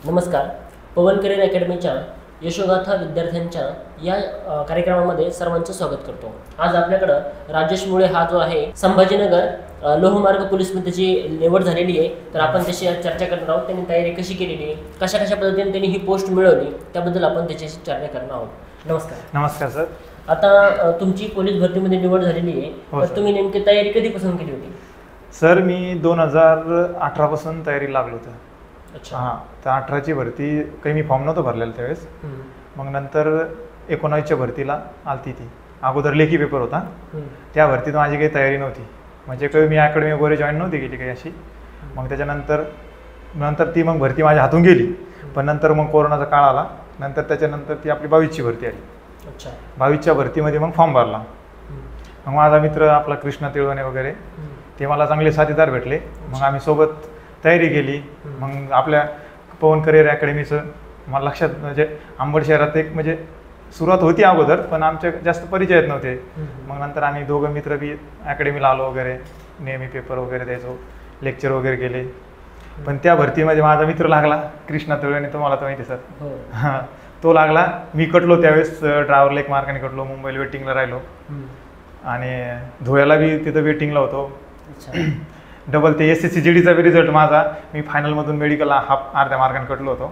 नमस्कार. पवन करिअर अकॅडमीच्या यशोगाथा विद्यार्थ्यांच्या या कार्यक्रमामध्ये सर्वांचं स्वागत करतो. आज आपल्याकडं राजेश मुळे हा जो आहे संभाजीनगर लोहमार्ग पोलीस मध्ये निवड झालेली आहे, तर आपण त्याची चर्चा करणार आहोत. त्यांनी तयारी कशी केलेली आहे, कशा पद्धतीने त्यांनी ही पोस्ट मिळवली, त्याबद्दल आपण त्याच्याशी चर्चा करणार आहोत. नमस्कार. नमस्कार सर. आता तुमची पोलीस भरतीमध्ये निवड झालेली आहे, तर तुम्ही नेमकी तयारी कधीपासून केली होती? सर मी 2018 पासून तयारी लागलो होतो. अच्छा. हां, तर 18ची भरती काही मी फॉर्म नव्हतं भरलेलं त्यावेळेस. मग नंतर 19च्या भरतीला आलती ती. अगोदर लेखी पेपर होता, त्या भरतीत माझी काही तयारी नव्हती. म्हणजे काही मी अकॅडमी वगैरे जॉईन नव्हती केली काही अशी. मग त्याच्यानंतर ती मग भरती माझ्या हातून गेली. पण नंतर मग कोरोनाचा काळ आला. नंतर त्याच्यानंतर ती आपली 22ची भरती आली. अच्छा. 22च्या भरतीमध्ये मग फॉर्म भरला. मग माझा मित्र आपला कृष्णा तिळवणे वगैरे ते मला चांगले साथीदार भेटले. मग आम्ही सोबत तयारी केली. मग आपल्या पवन करिअर अकॅडमीचं मला लक्षात म्हणजे अंबड शहरात एक म्हणजे सुरुवात होती अगोदर, पण आमच्या जास्त परिचयात नव्हते. मग नंतर आम्ही दोघं मित्र बी अकॅडमीला आलो वगैरे, नेहमी पेपर वगैरे द्यायचो, लेक्चर वगैरे केले. पण त्या भरतीमध्ये माझा मित्र लागला कृष्णा तिळवणे, तुम्हाला तर माहिती सर. हां, तो लागला. मी कटलो त्यावेळेस, ड्रायव्हरला एक मार्काने कटलो. मुंबईला वेटिंगला राहिलो आणि धुळ्याला बी तिथं वेटिंगला होतो. डबल ते SSC GDचा बी रिझल्ट माझा, मी फायनलमधून मेडिकलला अर्ध्या मार्काने कटलो होतो.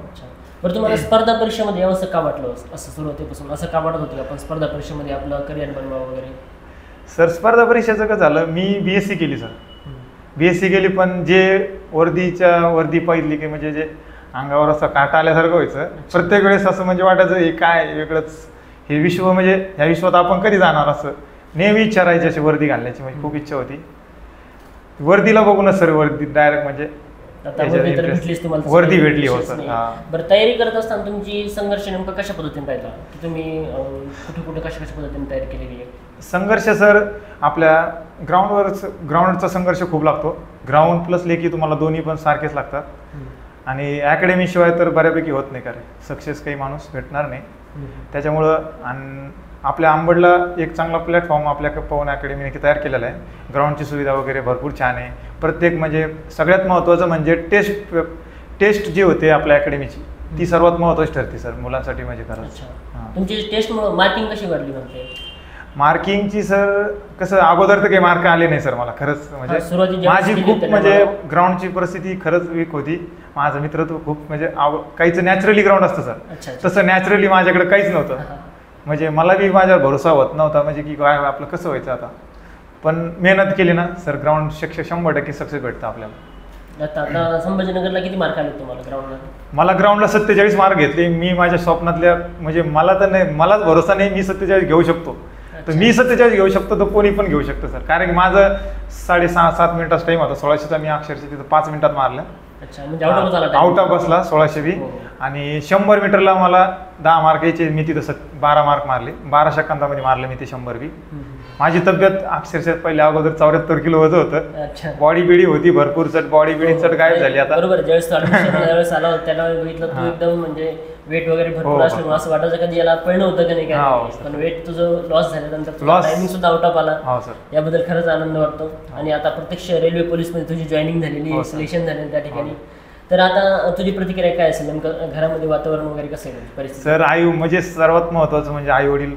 बरं, तुम्हाला स्पर्धा परीक्षेमध्ये असं का वाटलं, असं सुरुवातीपासून असं का वाटत होतं आपण स्पर्धा परीक्षेमध्ये आपलं करिअर बनवावं वगैरे? सर स्पर्धा परीक्षेचं कसं झालं, मी BSc केली सर. BSc केली, पण जे वर्दी पाहिली की म्हणजे जे अंगावर असं काटा आल्यासारखं व्हायचं प्रत्येक वेळेस. असं म्हणजे वाटायचं हे काय वेगळंच, हे विश्व म्हणजे ह्या विश्वात आपण कधी जाणार, असं नेहमी इच्छा राहायची अशी वर्दी घालण्याची. म्हणजे खूप इच्छा होती वर्दीला बघूनच सर. वर्दी डायरेक्ट म्हणजे वर्दी भेटली. हो सर. बरं, तयारी करत असताना तुमची संघर्ष नेमका कशा पद्धतीने राहिला, की तुम्ही कुठे कशा पद्धतीने तयारी केलेली आहे? संघर्ष सर आपल्या ग्राउंडचा संघर्ष खूप लागतो. ग्राउंड प्लस लेखी तुम्हाला दोन्ही पण सारखेच लागतात. आणि अकॅडमी शिवाय तर बऱ्यापैकी होत नाही, कारण सक्सेस काही माणूस भेटणार नाही. त्याच्यामुळं आणि आपल्या अंबडला एक चांगला प्लॅटफॉर्म आपल्या पवन अकॅडमीने तयार केलेला आहे. ग्राउंडची सुविधा वगैरे भरपूर छान आहे. प्रत्येक म्हणजे सगळ्यात महत्त्वाचं म्हणजे टेस्ट जी होते आपल्या अकॅडमीची, ती सर्वात महत्त्वाची ठरते सर मुलांसाठी. म्हणजे खरंच तुमची टेस्ट मार्किंग कशी वाढली म्हणते? मार्किंगची सर कसं अगोदर तर काही मार्क आले नाही सर मला खरंच. म्हणजे माझी खूप म्हणजे ग्राउंडची परिस्थिती खरंच वीक होती. माझा मित्र तो खूप म्हणजे काहीच नॅचरली ग्राउंड असतं सर, तसं नॅचरली माझ्याकडे काहीच नव्हतं. म्हणजे मला बी माझ्यावर भरोसा होत नव्हता, म्हणजे की काय आपलं कसं व्हायचं आता. पण मेहनत केली ना सर, ग्राउंड 100% सक्सेस भेटतं आपल्याला. आता संभाजीनगरला किती मार्क आले तुम्हाला ग्राउंडला? मला ग्राउंडला 47 मार्क घेतले. मी माझ्या स्वप्नातल्या म्हणजे मला तर नाही, मलाच भरोसा नाही मी 47 घेऊ शकतो. तर मी 47 घेऊ शकतो, तर कोणी पण घेऊ शकतं सर. कारण की माझं 6.5-7 मिनिटाचा टाईम होता. 1600चा मी अक्षरशः तिथं 5 मिनिटात मारलं. आउट ऑफ बसला 1600 बी. आणि 100 मीटरला मला 10 मार्क यायचे, मी तिथं 12 मार्क मारले. 12 सेकंदामध्ये मारले मी ते 100 बी. माझी तब्येत अक्षरशः पहिले अगोदर 74 किलो होतं. बॉडी बिडी होती भरपूर, चट बॉडी बिडी चट गायब झाली आता. बरोबर, ज्यावेळेस आला त्याला बघितलं तू एकदम म्हणजे वेट वगैरे भरपूर असल्यामुळे असं वाटायचं कधी याला पडलं होतं का नाही काय. पण वेट तुझं लॉस झाल्यानंतर टायमिंग सुद्धा आउट ऑफ आला, याबद्दल खरंच आनंद वाटतो. आणि आता प्रत्यक्ष रेल्वे पोलीस मध्ये तुझी जॉईनिंग झालेली, सिलेक्शन झालेलं त्या ठिकाणी. तर आता तुझी प्रतिक्रिया काय असेल, नेमकं घरामध्ये वातावरण वगैरे कसं आहे परिस्थिती? सर म्हणजे सर्वात महत्वाचं म्हणजे आई वडील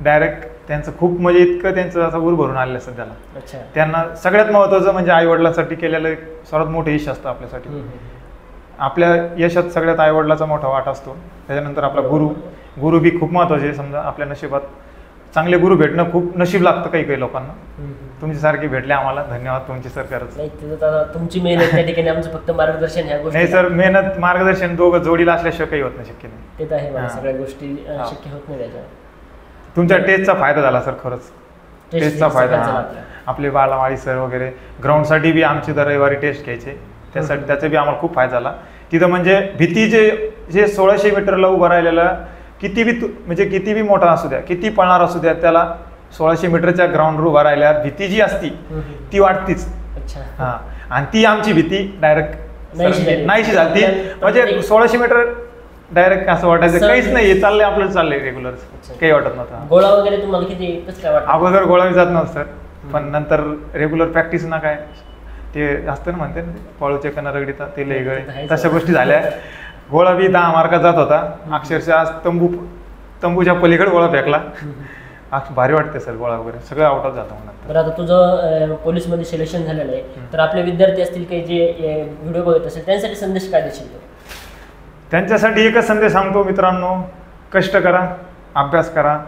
डायरेक्ट त्यांचं खूप म्हणजे इतकं त्यांचं असं उर भरून आलेलं सध्याला. अच्छा. त्यांना सगळ्यात महत्वाचं म्हणजे आई वडिलांसाठी केलेलं एक सर्वात मोठं यश असतं आपल्यासाठी. आपल्या यशात सगळ्यात आई वडिलाचा मोठा वाटा असतो. त्याच्यानंतर आपला गुरु बी खूप महत्वाचे आहे. समजा आपल्या नशिबात चांगले गुरु भेटणं खूप नशीब लागतं काही लोकांना. तुमच्यासारखे भेटले आम्हाला, धन्यवाद तुमचे सर. खरंच तुमची मेहनत त्या ठिकाणी आमचं फक्त मार्गदर्शन ह्या गोष्टी नाही सर. मेहनत मार्गदर्शन दोघं जोडीला असल्याशिवाय काही होत नाही, शक्य नाही. ते तर आहे, सगळ्या गोष्टी शक्य होत नाही त्याच्या. तुमच्या टेस्टचा फायदा झाला सर, खरंच टेस्टचा फायदा. आपले बालावाडी सर वगैरे ग्राउंडसाठी बी आमची दर रविवारी टेस्ट घ्यायचे, त्यासाठी त्याचा बी आम्हाला खूप फायदा झाला. तिथं म्हणजे भीतीचे जे 1600 मीटरला उभं राहिलेला किती बी मोठा असू द्या, किती पळणार असू द्या, त्याला 1600 मीटरच्या ग्राउंडवर उभा राहिल्यावर भीती जी असती ती वाटतीच. हां, आणि ती आमची भीती डायरेक्ट नाहीशी झाली. म्हणजे 1600 मीटर डायरेक्ट असं वाटायचं काहीच नाही, चाललंय आपलं, चाललंय रेग्युलर, काही वाटत नव्हतं. गोळा वगैरे तुम्हाला किती कसं काय वाटतं? अगोदर गोळा जात नव्हतं सर, पण नंतर रेग्युलर प्रॅक्टिस ना काय ते असतं ना, म्हणते ना पळूचे कना रगडीता ते लय गळे, तशा गोष्टी झाल्या. गोळा बी 10 मार्कात जात होता. अक्षरशः आज तंबूच्या पलीकडे गोळा फेकला. भारी वाटते सर, गोळा वगैरे सगळं आउट ऑफ जातं म्हणून. बरं, आता तुझं पोलीसमध्ये सिलेक्शन झालेलं आहे, तर आपले विद्यार्थी असतील काही जे व्हिडिओ बघत असेल त्यांसाठी संदेश काय देशील? त्यांच्यासाठी एकच संदेश सांगतो मित्रांनो, कष्ट करा, अभ्यास करा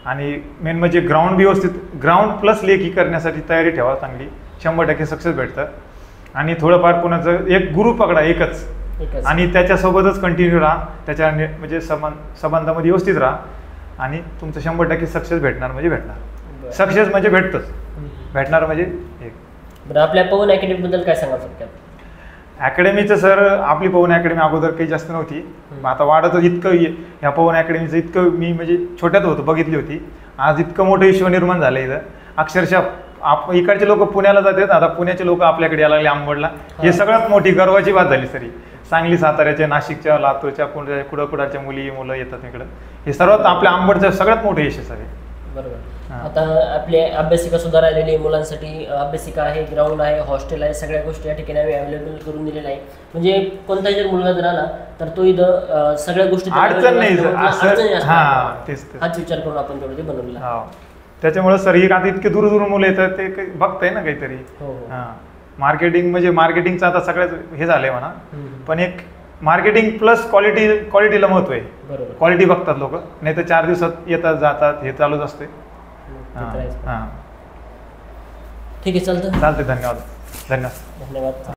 आणि मेन म्हणजे ग्राउंड व्यवस्थित, ग्राउंड प्लस लेखी करण्यासाठी तयारी ठेवा चांगली. 100% सक्सेस भेटतं. आणि थोडंफार कोणाचं एक गुरु पकडा, एकच, आणि त्याच्यासोबतच कंटिन्यू राहा. त्याच्या म्हणजे संबंधामध्ये व्यवस्थित राहा आणि तुमचं 100% सक्सेस भेटणार म्हणजे भेटणार. सक्सेस म्हणजे भेटतंच, भेटणार म्हणजे एक. बरं, आपल्या पवन अकॅडमीबद्दल काय सांगा शकता? अकॅडमीचं सर, आपली पवन अकॅडमी अगोदर काही जास्त नव्हती, आता वाढत इतकं. ह्या पवन अकॅडमीचं इतकं मी म्हणजे छोट्यात होतो, बघितली होती. आज इतकं मोठं विश्व निर्माण झालं इथं. अक्षरशः इकडचे लोक पुण्याला जातात, आता पुण्याचे लोक आपल्याकडे यायला लागले आंबडला. हे सगळ्यात मोठी गर्वाची बात झाली सरी. सांगली, साताऱ्याच्या, नाशिकच्या, लातूरच्या, कुडाकुडाच्या मुलं येतात इकडं. हे सर्वात आपल्या आंबडचं सगळ्यात मोठं यश आहे. बरोबर. आता आपले अभ्यासिका सुद्धा राहिलेली मुलांसाठी अभ्यासिका आहे, ग्राउंड आहे, हॉस्टेल आहे, सगळ्या गोष्टी या ठिकाणी आम्ही अवेलेबल करून दिलेल्या आहे. म्हणजे कोणताही जर मुलगा जर आला तर तो इथं सगळ्या गोष्टी अडचण नाही, हाच विचार करून आपण तेवढं ते बनवलं. त्याच्यामुळे सर ही आता इतके दूर मुलं येतात, ते बघताय ना काहीतरी. मार्केटिंग म्हणजे मार्केटिंगचं आता सगळ्यात हे झालंय म्हणा, पण एक मार्केटिंग प्लस क्वालिटीला महत्व आहे. क्वालिटी बघतात लोक, नाही तर 4 दिवसात येतात जातात, हे चालूच असते. ठीक आहे, चालतं. धन्यवाद.